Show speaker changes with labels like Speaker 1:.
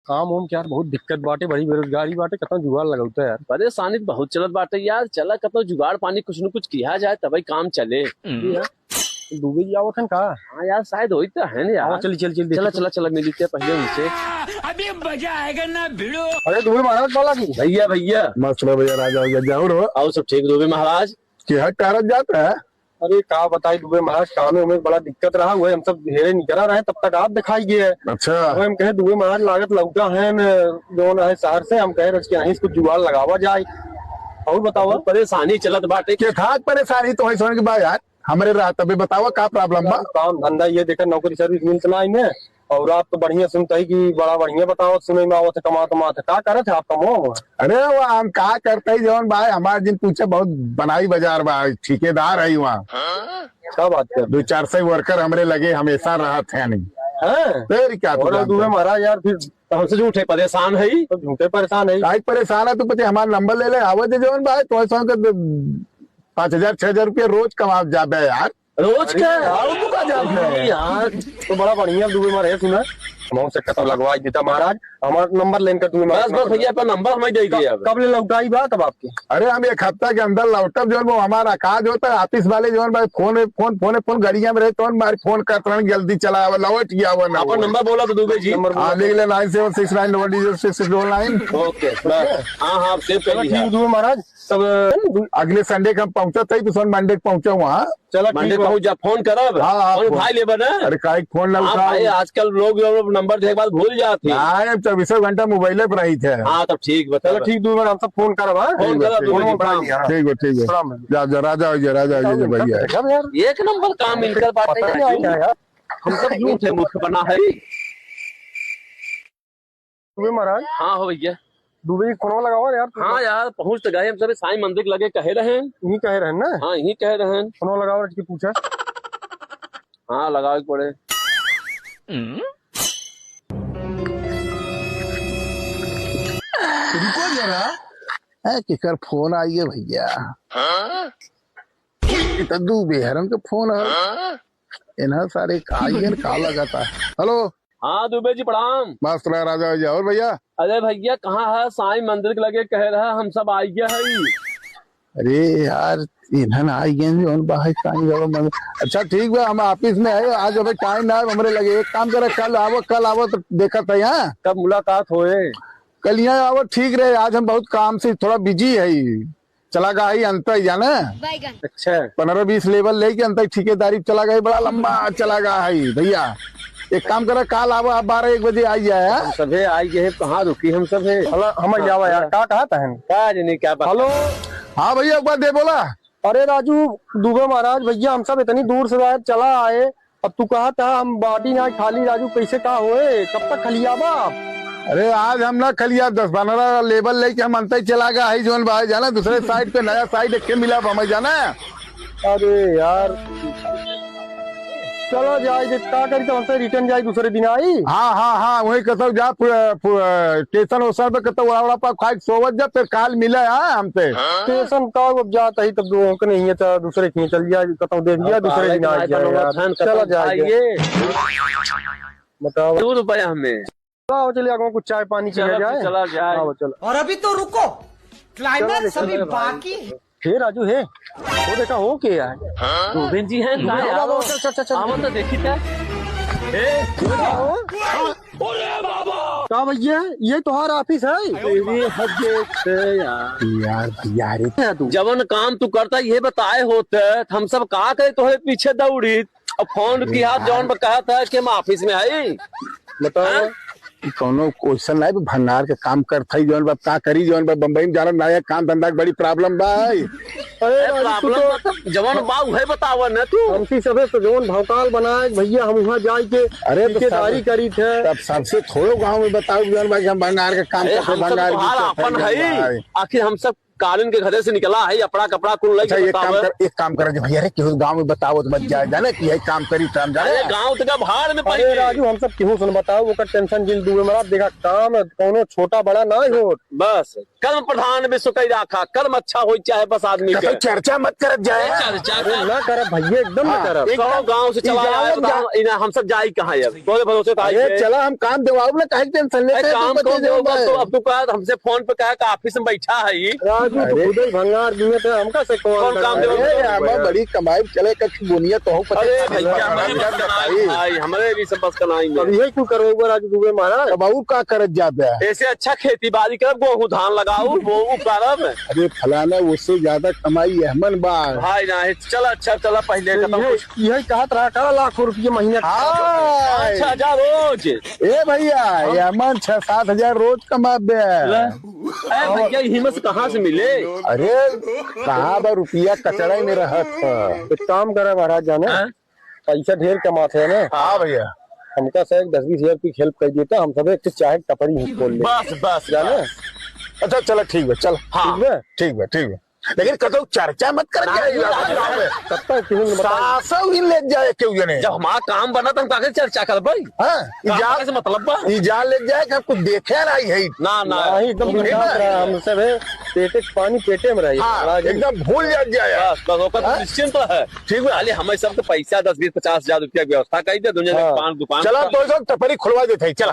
Speaker 1: काम वाम क्या यार बहुत दिक्कत बाटे, बड़ी बेरोजगारी बाटे, कितना जुगाड़ लगाता है यार।
Speaker 2: परेशानी तो बहुत चलत बाटे यार। चला कतो जुगाड़ पानी कुछ न कुछ किया जाए तभी काम चले।
Speaker 1: डूबे जी आवत हन का?
Speaker 2: हाँ यार शायद होई तो है ना यार।
Speaker 1: चल चल चल
Speaker 2: चला चला चला मिलते पहले उनसे।
Speaker 3: अभी मजा आएगा ना भिड़ो।
Speaker 1: अरे डूबे महाराज बोला की
Speaker 2: भैया भैया
Speaker 4: मस्त रहो भैया, राजा भैया जाओ
Speaker 2: आओ सब ठीक डूबे महाराज।
Speaker 4: क्या कारत जाता है।
Speaker 1: अरे का बताई डूबे महाराज, काम में बड़ा दिक्कत रहा हुआ है, हम सब घेरे नहीं करा रहे तब तक आप दिखाई गए है।
Speaker 4: अच्छा
Speaker 1: हम कहे डूबे महाराज लागत लौटा है जो है शहर से, हम कहे रच के कुछ जुगाड़ लगावा जाए। और बताओ
Speaker 2: परेशानी चलत बाटे।
Speaker 4: क्या था परेशानी तो सुन के बाद यार हमारे रात अभी बताओ का प्रॉब्लम बा।
Speaker 1: काम धंधा ये देखा नौकरी सर्विस मिलता नहीं, और आप तो बढ़िया सुनते ही कि बड़ा बढ़िया बताओ, सुने में आवत कमा का करे थे आप कमो।
Speaker 4: अरे वो हम का करते ही जौन भाई हमारे जिन पूछे बहुत बनाई बाजार बा, ठेकेदार है वहाँ।
Speaker 1: क्या बात कर
Speaker 4: 200-400 वर्कर हमरे लगे हमेशा रहा थे नहीं
Speaker 1: है।
Speaker 4: फिर क्या
Speaker 1: डूबे महाराज यार फिर
Speaker 2: हमसे झूठे परेशान है।
Speaker 1: तो झूठे परेशान है।
Speaker 4: आज परेशान है तो पचे हमारा नंबर ले ले आवत जौन भाई तो 5,000-6,000 रुपया रोज कमा जाबे यार।
Speaker 2: रोज का
Speaker 1: यार तो बड़ा बढ़िया डूबे महाराज सुना हम से कतब लगवा देता महाराज, हमारा नंबर लेकर डूबे
Speaker 2: बस बस भैया पर नंबर हमें दे दिया।
Speaker 1: कब ले लौटाई बात अब आपकी?
Speaker 4: अरे हम एक हफ्ता के अंदर लौटब जो वो हमारा काज होता है ऑफिस वाले जो भाई फोन गाड़िया में रहे तो हमारे फोन करते जल्दी चला लौट गया वो
Speaker 2: अपन नंबर बोला तो दुबे जी
Speaker 4: लिख ले 9769
Speaker 2: ओके। हाँ हाँ सेव कर लिया
Speaker 1: डूबे महाराज। तब
Speaker 4: अगले संडे का हम पहुंचा था तो मंडे पहुंचा वहाँ।
Speaker 1: चलो
Speaker 2: मंडे पहुंच जा फोन करब।
Speaker 4: हाँ
Speaker 2: उठाई ले बना।
Speaker 4: अरे का फोन ना उठा
Speaker 2: भाई आजकल लोग नंबर देख बाद भूल जाते हैं।
Speaker 4: 24 घंटा मोबाइल पर रही थे।
Speaker 2: हाँ तब ठीक बता।
Speaker 1: चलो ठीक डूबे हम सब फोन करब।
Speaker 2: फोन करब
Speaker 4: ठीक है जा राजा भैया
Speaker 1: यार
Speaker 2: एक नंबर काम मिलकर बात
Speaker 1: यार
Speaker 2: हम सब झूठे मूर्ख बना है
Speaker 1: डूबे महाराज।
Speaker 2: हाँ हो भैया
Speaker 1: डूबे फोन लगाओ यार।
Speaker 2: हाँ यार पहुँच तो गए हम सब साईं मंदिर लगे कहे रहे।
Speaker 1: यही कह रहे हैं ना?
Speaker 2: हाँ यही कह रहे हैं।
Speaker 1: फोन लगाओ रच के पूछा।
Speaker 2: हाँ लगाओ पड़े।
Speaker 4: रुको जरा किकर फोन आई है भैया। तो डूबे हरम के फोन है इन्हें सारे आइए का लगाता है। हेलो
Speaker 2: हाँ दुबे जी प्रणाम।
Speaker 4: मस्त रहा राजा भैया। और भैया
Speaker 2: अरे भैया कहाँ है? साईं मंदिर के लगे कह रहा हम सब आई गया है।
Speaker 4: अरे यार इन्हन आई गए। अच्छा ठीक है हम ऑफिस में है आज अभी टाइम ना है हमरे लगे। एक काम करे कल आवो तो देखा था यहाँ
Speaker 1: कब मुलाकात होए?
Speaker 4: कल यहाँ आवो ठीक रहे। आज हम बहुत काम से थोड़ा बिजी है। चला गया ही अंत जाना।
Speaker 1: अच्छा
Speaker 4: 15-20 लेवल लेके अंत ठेकेदारी चला गया, बड़ा लंबा चला गया है भैया। एक काम करे कल आवो आप 12-1 बजे आई जाए।
Speaker 2: हम सभे आई गए कहाँ रुकी हम सब है।
Speaker 1: हम जावा यार का कहा था
Speaker 2: क्या नहीं क्या पता।
Speaker 1: हेलो
Speaker 4: हाँ भैया एक बार दे बोला।
Speaker 1: अरे राजू दुबे महाराज भैया हम सब इतनी दूर से चला आए, अब तू कहा था हम बाटी ना खाली। राजू कैसे का होए, कब तक खलियाबा आप?
Speaker 4: अरे आज हम ना खलिया 10-15 लेवल लेके हम अंत चला गया है जोन भाई जाना दूसरे साइड पे नया साइड एक मिला हमें जाना।
Speaker 1: अरे यार चलो जाए का करी तो हमसे रिटर्न जाए दूसरे दिन आई।
Speaker 4: हाँ वही कतो जा स्टेशन वोशन पे कतो उड़ा पा खाई सोवत जा फिर काल मिला है हमसे।
Speaker 1: स्टेशन तक अब जाता ही तब दो नहीं है तो दूसरे की चल जाए कतो दे दिया दूसरे दिन आ जाए। चलो जाइए बताओ
Speaker 2: ₹2 हमें
Speaker 1: चलिए आगे कुछ चाय पानी चला जाए।
Speaker 2: चला जाए
Speaker 1: चलो।
Speaker 3: और अभी तो रुको, क्लाइमैक्स अभी बाकी है।
Speaker 1: हे राजू हे वो देखा हो के यार
Speaker 2: गोविंद जी हैं चल तो देखी था।
Speaker 1: क्या भैया ये तुम्हारा ऑफिस है?
Speaker 4: यार
Speaker 2: जवन काम तू करता ये बताए होते हम सब कहा करे तो पीछे दौड़ी और फोन किया जौन कहा था कि हम ऑफिस में आई।
Speaker 1: बताओ
Speaker 4: कोनो क्वेश्चन नहीं भंडार के काम करता ही जौन का करी जौन बम्बई में जाना नया काम धंधा बड़ी प्रॉब्लम भाई।
Speaker 2: प्रॉब्लम जवन बाऊ है बतावा न तू
Speaker 1: हमसी सबे तो जौन भौकाल बनाए भैया हम वहाँ जाए के
Speaker 4: अरे
Speaker 1: ठेकेदारी करी थे।
Speaker 4: तब सबसे थोड़ो गाँव में बताओ जौन भाई हम भंडार के काम करते भंडार
Speaker 2: अपन है। आखिर हम सब कालीन के घरे से निकला है अपना कपड़ा कुल
Speaker 4: अच्छा एक काम कर भैया रे केहू गाँव में बताओ तो मत जाए जाने कि यही काम करी तो हम जाने
Speaker 2: गाँव तक भाड़ में
Speaker 1: अरे राजू हम सब केहू सुन बताओ वो टेंशन जिल डूबे मरा देखा काम कोनो छोटा बड़ा ना हो।
Speaker 2: बस कर्म प्रधान विश्व कई राखा कर्म अच्छा हो चाहे बस आदमी के
Speaker 4: चर्चा मत कर जाए
Speaker 2: चर्चा
Speaker 1: ना कर भैया एकदम ना कर।
Speaker 2: सौ गाँव से चला आया हम सब जाई कहाँ है तोरे भरोसे तो आए
Speaker 4: चला हम काम दिवाओ ना कहीं टेंशन लेते
Speaker 2: काम तो अब तू कहा हमसे फोन पे कहा ऑफिस में बैठा है ये
Speaker 1: राजू तो खुद ही भंगार दिए थे हमका से
Speaker 2: कौन काम दे
Speaker 4: बड़ी कमाई चले बुनिया तो
Speaker 2: अरे भैया हमारे भी सब बस का नहीं
Speaker 1: अब यही क्यों करो राजू डूबे महाराज।
Speaker 4: बाबू का करत जाता है
Speaker 2: ऐसे अच्छा खेती बाड़ी कर गेहूं धान लगाओ वो करब
Speaker 4: अरे फलाना उससे ज्यादा कमाई अहमन बार
Speaker 2: भाई ना चल अच्छा चला पहले
Speaker 1: यही कहत रहा का लाखों रुपये महीने
Speaker 2: अच्छा जा रोज
Speaker 4: ए भैया अहमन 6-7 हजार रोज कमा
Speaker 2: भैया हिम्मत से कहाँ से मिले।
Speaker 4: अरे कहाँ बा रुपया कचड़ा ही में रहा था।
Speaker 1: एक काम करे महाराज जाने पैसा ढेर कमाते है ना।
Speaker 4: हाँ भैया
Speaker 1: हमका से 10-20 हजार की हेल्प कर देता हम सब एक चाहे टपरी ही खोल ले
Speaker 2: बस बस
Speaker 1: जाने।
Speaker 4: अच्छा चलो ठीक है चल
Speaker 2: हाँ
Speaker 4: ठीक है लेकिन कतो चर्चा मत कर सासव ही ले जाए क्यों जने
Speaker 2: जब हमारा काम बना तो हम काहे चर्चा कर भाई
Speaker 4: हाँ
Speaker 2: से मतलब बा
Speaker 4: जान ले जाए कि आपको देखे ना है
Speaker 2: ना ना
Speaker 1: एकदम हम सब पेटे पानी पेटे में रही
Speaker 4: एकदम भूल जाए
Speaker 2: निश्चिंत है ठीक है खाली हमें सबको पैसा 10-20-50 हजार रुपया व्यवस्था कर दे दुनिया में दुकान
Speaker 4: चला तो टपरी खुलवा देते चल